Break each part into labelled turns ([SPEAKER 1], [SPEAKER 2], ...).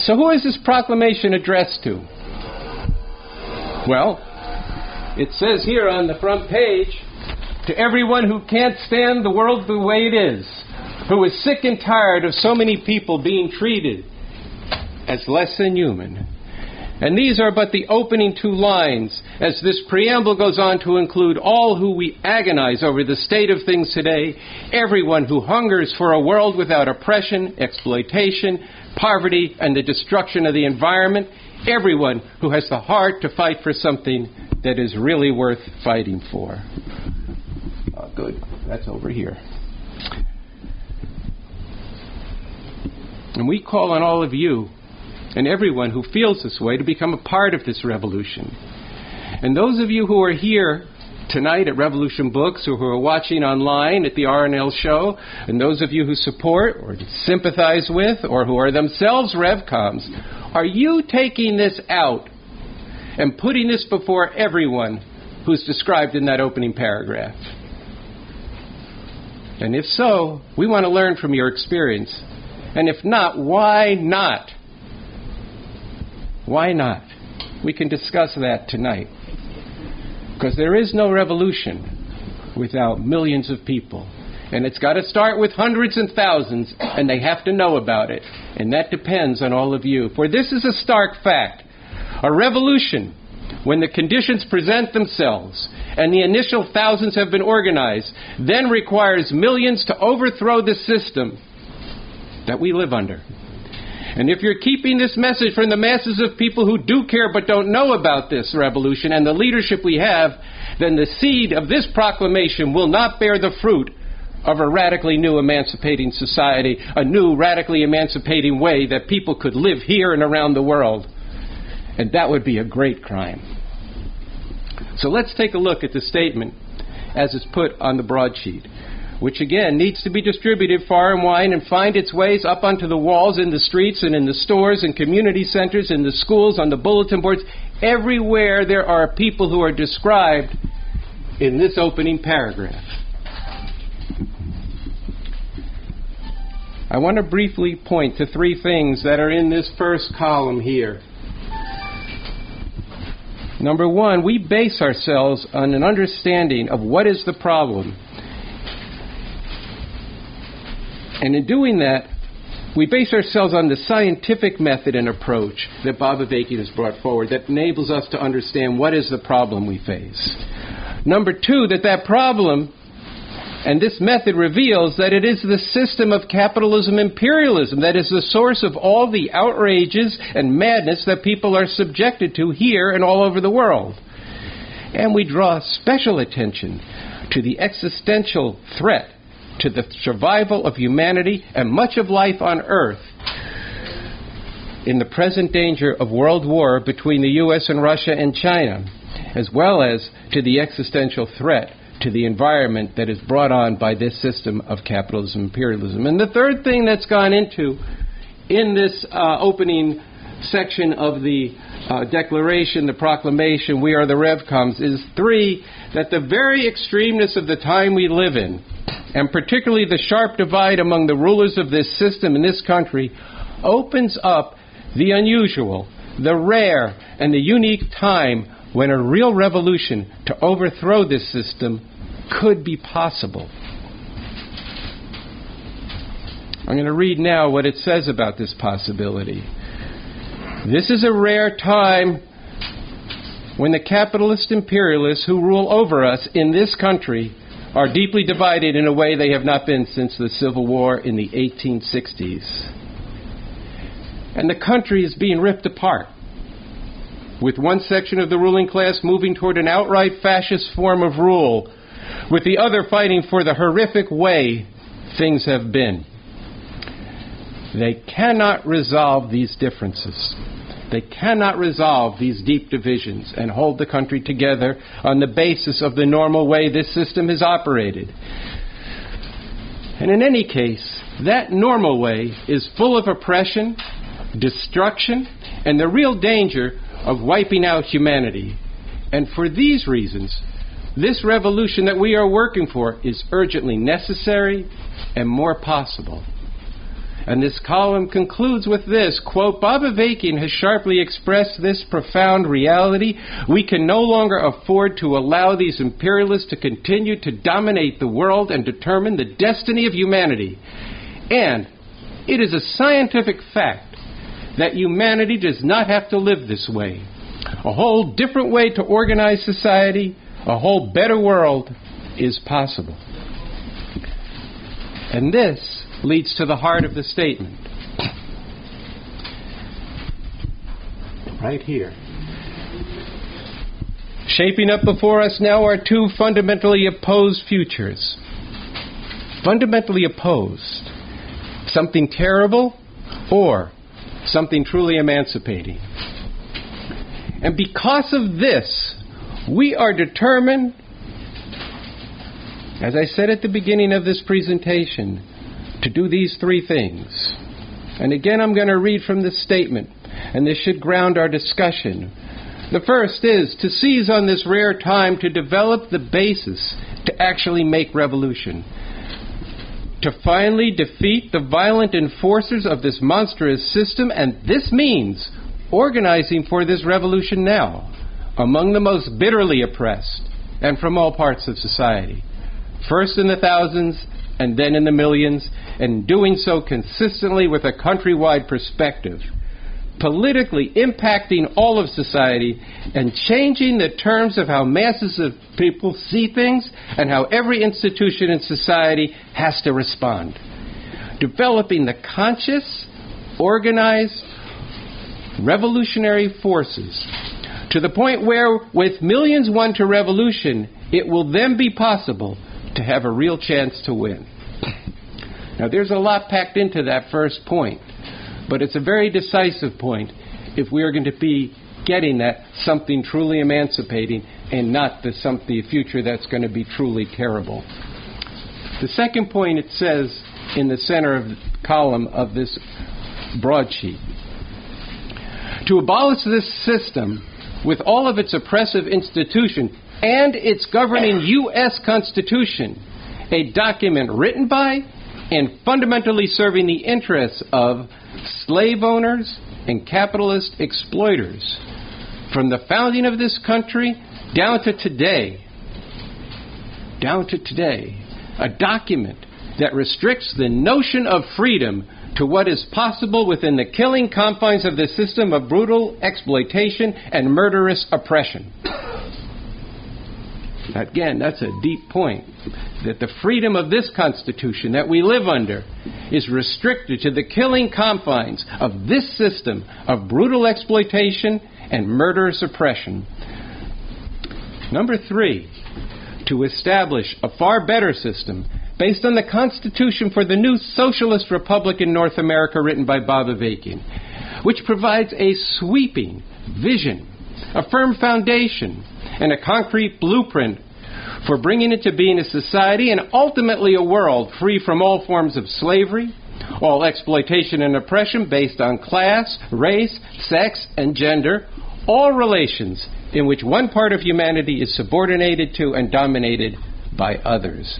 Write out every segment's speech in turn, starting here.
[SPEAKER 1] So who is this proclamation addressed to? Well, it says here on the front page, to everyone who can't stand the world the way it is, who is sick and tired of so many people being treated as less than human. And these are but the opening two lines, as this preamble goes on to include all who we agonize over the state of things today, everyone who hungers for a world without oppression, exploitation, poverty, and the destruction of the environment, everyone who has the heart to fight for something that is really worth fighting for. Good. That's over here. And we call on all of you and everyone who feels this way to become a part of this revolution. And those of you who are here tonight at Revolution Books, or who are watching online at the RNL show, and those of you who support or sympathize with, or who are themselves Revcoms, are you taking this out and putting this before everyone who's described in that opening paragraph? And if so, we want to learn from your experience. And if not, why not? Why not? We can discuss that tonight. Because there is no revolution without millions of people. And it's got to start with hundreds and thousands, and they have to know about it. And that depends on all of you. For this is a stark fact. A revolution, when the conditions present themselves and the initial thousands have been organized, then requires millions to overthrow the system that we live under. And if you're keeping this message from the masses of people who do care but don't know about this revolution and the leadership we have, then the seed of this proclamation will not bear the fruit of a radically new emancipating society, a new radically emancipating way that people could live here and around the world. And that would be a great crime. So let's take a look at the statement as it's put on the broadsheet, which again needs to be distributed far and wide and find its ways up onto the walls, in the streets and in the stores and community centers, in the schools, on the bulletin boards. Everywhere there are people who are described in this opening paragraph. I want to briefly point to three things that are in this first column here. Number one, we base ourselves on an understanding of what is the problem. And in doing that, we base ourselves on the scientific method and approach that Bob Avakian has brought forward that enables us to understand what is the problem we face. Number two, that problem and this method reveals that it is the system of capitalism imperialism that is the source of all the outrages and madness that people are subjected to here and all over the world. And we draw special attention to the existential threat to the survival of humanity and much of life on Earth in the present danger of world war between the U.S. and Russia and China, as well as to the existential threat to the environment that is brought on by this system of capitalism imperialism. And the third thing that's gone into in this opening section of the declaration, the proclamation, We Are the Revcoms, is that the very extremeness of the time we live in, and particularly the sharp divide among the rulers of this system in this country, opens up the unusual, the rare, and the unique time when a real revolution to overthrow this system could be possible. I'm going to read now what it says about this possibility. This is a rare time when the capitalist imperialists who rule over us in this country are deeply divided in a way they have not been since the Civil War in the 1860s. And the country is being ripped apart, with one section of the ruling class moving toward an outright fascist form of rule, with the other fighting for the horrific way things have been. They cannot resolve these differences. They cannot resolve these deep divisions and hold the country together on the basis of the normal way this system has operated. And in any case, that normal way is full of oppression, destruction, and the real danger of wiping out humanity. And for these reasons, this revolution that we are working for is urgently necessary and more possible. And this column concludes with this, quote, Bob Avakian has sharply expressed this profound reality. We can no longer afford to allow these imperialists to continue to dominate the world and determine the destiny of humanity. And it is a scientific fact that humanity does not have to live this way. A whole different way to organize society, a whole better world is possible. And this leads to the heart of the statement. Right here. Shaping up before us now are two fundamentally opposed futures. Fundamentally opposed. Something terrible or something truly emancipating. And because of this, we are determined, as I said at the beginning of this presentation, to do these three things. And again, I'm going to read from this statement, and this should ground our discussion. The first is to seize on this rare time to develop the basis to actually make revolution. To finally defeat the violent enforcers of this monstrous system, and this means organizing for this revolution now, among the most bitterly oppressed, and from all parts of society. First in the thousands, and then in the millions, and doing so consistently with a countrywide perspective, politically impacting all of society and changing the terms of how masses of people see things and how every institution in society has to respond. Developing the conscious, organized, revolutionary forces to the point where, with millions won to revolution, it will then be possible to have a real chance to win. Now, there's a lot packed into that first point, but it's a very decisive point if we are going to be getting that something truly emancipating and not the future that's going to be truly terrible. The second point, it says in the center of the column of this broadsheet, to abolish this system with all of its oppressive institutions and its governing U.S. Constitution, a document written by and fundamentally serving the interests of slave owners and capitalist exploiters, from the founding of this country down to today, a document that restricts the notion of freedom to what is possible within the killing confines of the system of brutal exploitation and murderous oppression. Again, that's a deep point, that the freedom of this Constitution that we live under is restricted to the killing confines of this system of brutal exploitation and murderous oppression. Number 3, to establish a far better system based on the Constitution for the new Socialist Republic in North America written by Bob Avakian, which provides a sweeping vision, a firm foundation, and a concrete blueprint for bringing into being a society and ultimately a world free from all forms of slavery, all exploitation and oppression based on class, race, sex, and gender, all relations in which one part of humanity is subordinated to and dominated by others.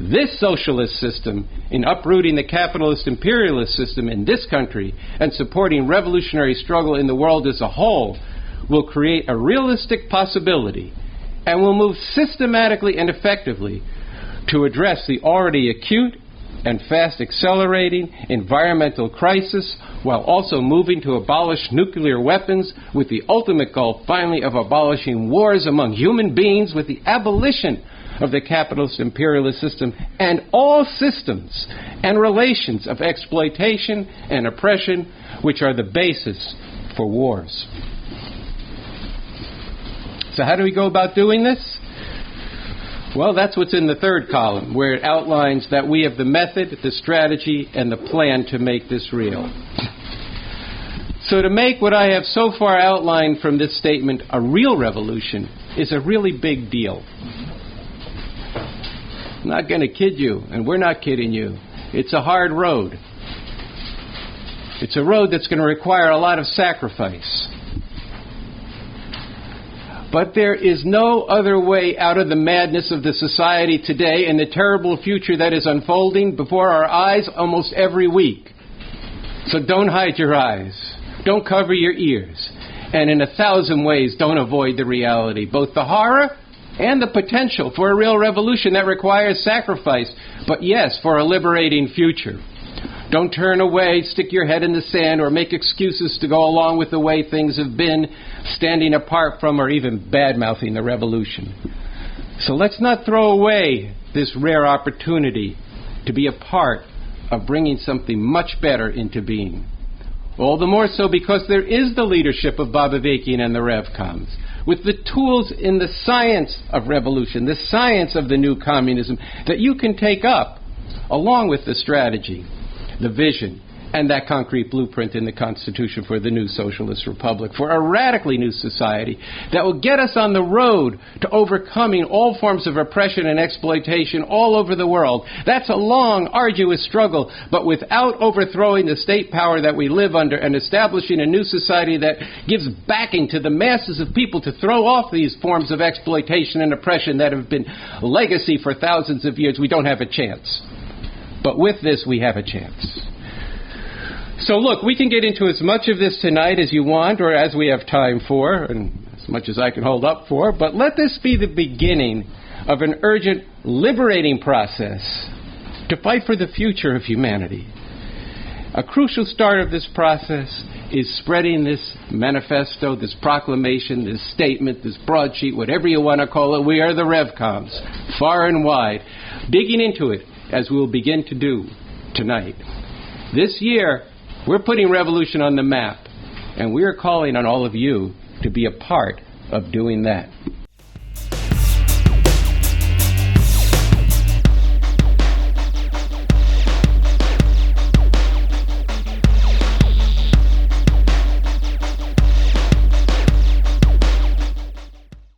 [SPEAKER 1] This socialist system, in uprooting the capitalist imperialist system in this country and supporting revolutionary struggle in the world as a whole, will create a realistic possibility and will move systematically and effectively to address the already acute and fast accelerating environmental crisis, while also moving to abolish nuclear weapons with the ultimate goal finally of abolishing wars among human beings with the abolition of the capitalist imperialist system and all systems and relations of exploitation and oppression which are the basis for wars. So how do we go about doing this? Well, that's what's in the third column, where it outlines that we have the method, the strategy, and the plan to make this real. So to make what I have so far outlined from this statement a real revolution is a really big deal. I'm not going to kid you, and we're not kidding you. It's a hard road. It's a road that's going to require a lot of sacrifice. But there is no other way out of the madness of the society today and the terrible future that is unfolding before our eyes almost every week So don't hide your eyes. Don't cover your ears. And in 1,000 ways, don't avoid the reality, both the horror and the potential for a real revolution that requires sacrifice, but yes, for a liberating future. Don't turn away, stick your head in the sand, or make excuses to go along with the way things have been, standing apart from or even bad-mouthing the revolution. So let's not throw away this rare opportunity to be a part of bringing something much better into being. All the more so because there is the leadership of Bob Avakian and the Revcoms, with the tools in the science of revolution, the science of the new communism, that you can take up, along with the strategy, the vision, and that concrete blueprint in the Constitution for the new socialist republic, for a radically new society that will get us on the road to overcoming all forms of oppression and exploitation all over the world. That's a long, arduous struggle, but without overthrowing the state power that we live under and establishing a new society that gives backing to the masses of people to throw off these forms of exploitation and oppression that have been legacy for thousands of years, we don't have a chance. But with this, we have a chance. So look, we can get into as much of this tonight as you want, or as we have time for, and as much as I can hold up for, but let this be the beginning of an urgent, liberating process to fight for the future of humanity. A crucial start of this process is spreading this manifesto, this proclamation, this statement, this broadsheet, whatever you want to call it. We are the Revcoms, far and wide, digging into it as we will begin to do tonight. This year, we're putting revolution on the map, and we're calling on all of you to be a part of doing that.